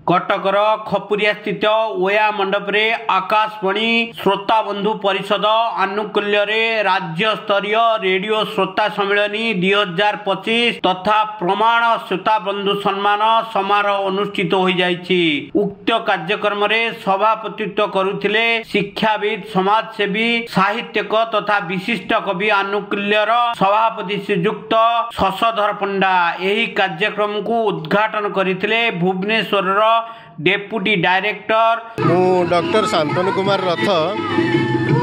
कटकर खपुरिया स्थित ओया मंडप रे आकाशवाणी श्रोता बंधु परिषद आनुकूल्य राज्य स्तरीय रेडियो श्रोता सम्मेलनी 2025 तथा प्रमाण श्रोता बंधु सम्मान समारोह अनुष्ठित हो जाइछि। उक्त कार्यक्रम रे सभापतित्व करुथिले शिक्षाविद समाजसेवी साहित्यक तथा विशिष्ट कवि आनुकूल्यर सभापति श्रीयुक्त शशधर पंडा। एही कार्यक्रम को उद्घाटन करथिले Bhubaneswar deputy director doctor Shantanu Kumar Rath.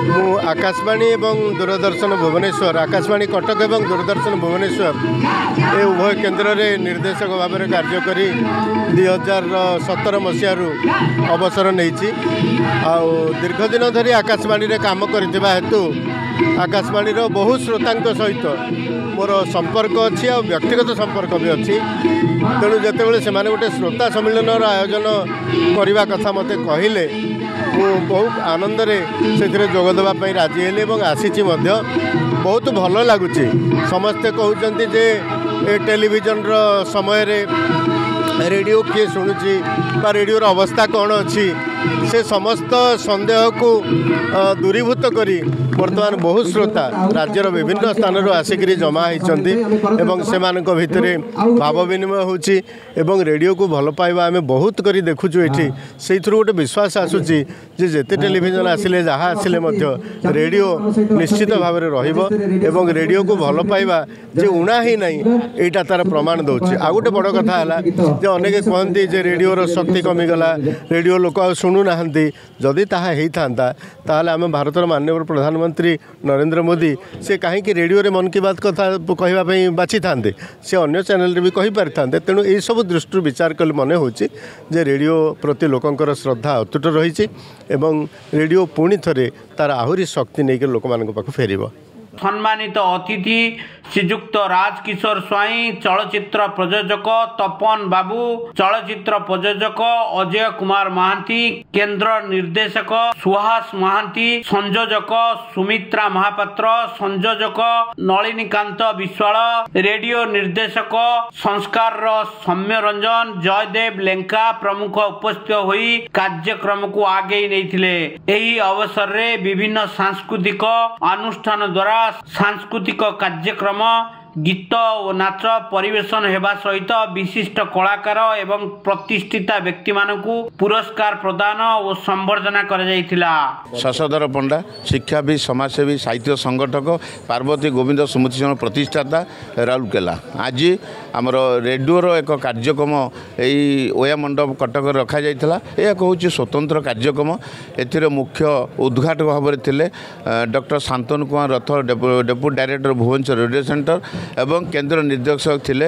मु आकाशवाणी एवं दूरदर्शन भुवनेश्वर, आकाशवाणी कटक एवं दूरदर्शन भुवनेश्वर ए उभय केन्द्र रे निर्देशक भाव में कार्य करी 2017 मसीहारू अवसर नहीं दीर्घ दिन धरी आकाशवाणी रे काम करथिबा हेतु आकाशवाणी रो बहु श्रोता सहित मोर संपर्क अच्छी आ व्यक्तिगत संपर्क भी अच्छी। तेणु जितेबाला से गोटे श्रोता सम्मेलन आयोजन करने कथा मत कहले मु बहुत आनंद से जोगदेवाई राजी हेली और आसी बहुत भल लगुच। समस्ते कहते जे टेलीविजन समय रेडियो किए शुणुची रेडियोर अवस्था कौन अच्छी से समस्त संदेह को दूरीभूत करी वर्तमान बहुत श्रोता राज्यर विभिन्न स्थान आसिक जमा होती भितर भाव विनिमय होची एवं रेडियो को भल पाइबा आम बहुत करी देखुचु ये से गोटे विश्वास आसूची जे जेते टेलीविजन आसिले जहाँ आसिले रेडियो निश्चित भाव में रहिबो रेडियो को भल पाइबा जे उणा ही नहीं यहाँ तार प्रमाण दौर। आ गोटे बड़ कथा है जे अनेक कहती जे रेडियोर शक्ति कमिगला, रेडियो लोक शुणु ना जदि ताहा होता ताहले आम भारतर माननीय प्रधानमंत्री नरेंद्र मोदी से कहीं रेडियो रे मन की बात कथा कहवाई बाछि थांते से अन्य चैनल भी कहि पारि थांते। तेणु यही सब दृष्टि विचार कले मन होछि जे रेडियो प्रति लोकंकर श्रद्धा अतुट रही एवं रेडियो पुणी थरे तार आहुरी शक्ति नहीं लोक मान पाख फेरिबो। सम्मानित अतिथि श्रीयुक्त राजकिशोर स्वाई, चलचित्र प्रयोजक तपन बाबू, चलचित्र प्रयोजक अजय कुमार महांती, केंद्र निर्देशक सुहास महांती, संयोजक सुमित्रा महापात्र, संयोजक नलिनीकांत विश्वाल, रेडियो निर्देशक संस्कार सौम्य रंजन, जयदेव लेंका प्रमुख उपस्थित होई कार्यक्रम को आगे नहीं। एही अवसर रे विभिन्न सांस्कृतिक अनुष्ठान द्वारा सांस्कृतिक कार्यक्रम गीत और नाच परिवेशन हेबा सहित विशिष्ट कलाकार एवं प्रतिष्ठित व्यक्ति मानकु पुरस्कार प्रदान और संबर्धना करा जायतिला। शशधर पंडा शिक्षाविद समाजसेवी साहित्य संगठक पार्वती गोविंद स्मृति संघ प्रतिष्ठाता राउरकेला। आज आमर रेडियोर एक कार्यक्रम यही ओया मंडप कटक रखा जाइथिला। यह हूँ स्वतंत्र कार्यक्रम। एथिरे मुख्य उद्घाटक भाव में थिले doctor Shantanu Kumar Rath, deputy director Bhubaneswar radio centre एवं केंद्र निर्देशक थिले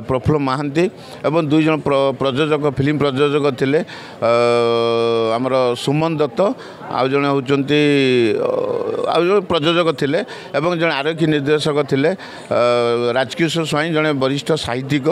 प्रफुल्ल महांती एवं दुई जन प्रयोजक फिल्म प्रयोजक थिले आमर सुमन दत्त आउ जने होचंती आउ जने प्रयोजक थिले एवं जने आरक्षी निर्देशक थिले राजकिशोर स्वाई जने वरिष्ठ साहित्यिक।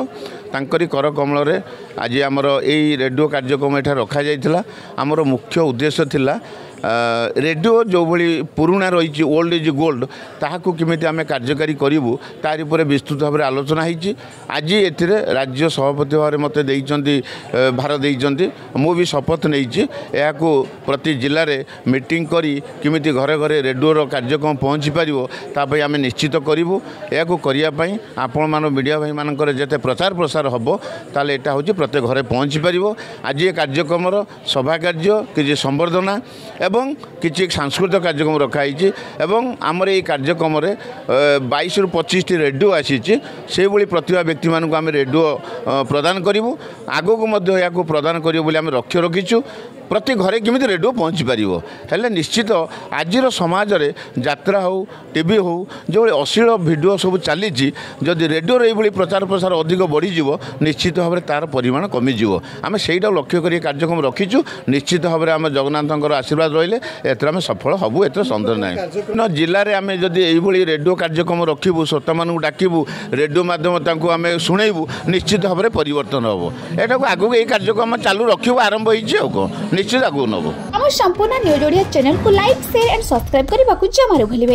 तांकरी कर कमल रे आज आमर यही रेडियो कार्यक्रम एठा रखा जाइथिला। आमर मुख्य उद्देश्य थिला रेडियो जो भली पुराणा रही ओल्ड इज गोल्ड ताहाकू किमिति आमे कार्यकारी करिवु तारि परे विस्तृत भाव में आलोचना होती। आज एथिरे राज्य सभापति भाव में मते देइचंती भार देइचंती। मु भी शपथ नहीं याकू प्रति जिले में मीटिंग करी किमिति घरे घरे रेडियोर कार्यक्रम पहुँची पारिबो तापई आमे निश्चित करिवु। याकू करिया पई आपण मान मीडिया भाई मानकर जेते प्रचार प्रसार हबो ताले एटा होची प्रत्येक घरे पहुँची पारिबो। आज ये कार्यक्रम सभा कार्य कि संबर्धना एवं किसी सांस्कृतिक कार्यक्रम रखाई एवं आमर ये कार्यक्रम 22 ରୁ 25 रेडियो आसी से भाई प्रतिभा व्यक्ति मानक आम रेडियो प्रदान करूँ। आगक या प्रदान करूँ लक्ष्य रखीचु। प्रति घरे किमिति रेडियो पहुँची पारिबो। हेले निश्चित आजिर समाज रे यात्रा हो टीवी हो जो अश्लील वीडियो सब चली जदि रेडियो ये प्रचार प्रसार अधिक बढ़ीज निश्चित भाव में तार परिमाण कमिज। आम से लक्ष्य कर कार्यक्रम रखीचु। निश्चित भाव में आम जगन्नाथ आशीर्वाद रहिले एथर आम सफल हबु एथर सन्देह ना। जिले में आम जदि यही रेडियो कार्यक्रम रखिबु श्रोता मानू डाकिबु रेडियो माध्यम आम शुणेबू निश्चित भाव में परिवर्तन हम एटा आगक ये कार्यक्रम चालू रखिबु आरंभ हो निश्चित आगू नब। आम संपूर्ण न्यूज ओडिया चैनल को लाइक शेयर एंड सब्सक्राइब करने को जमा भूलिबे।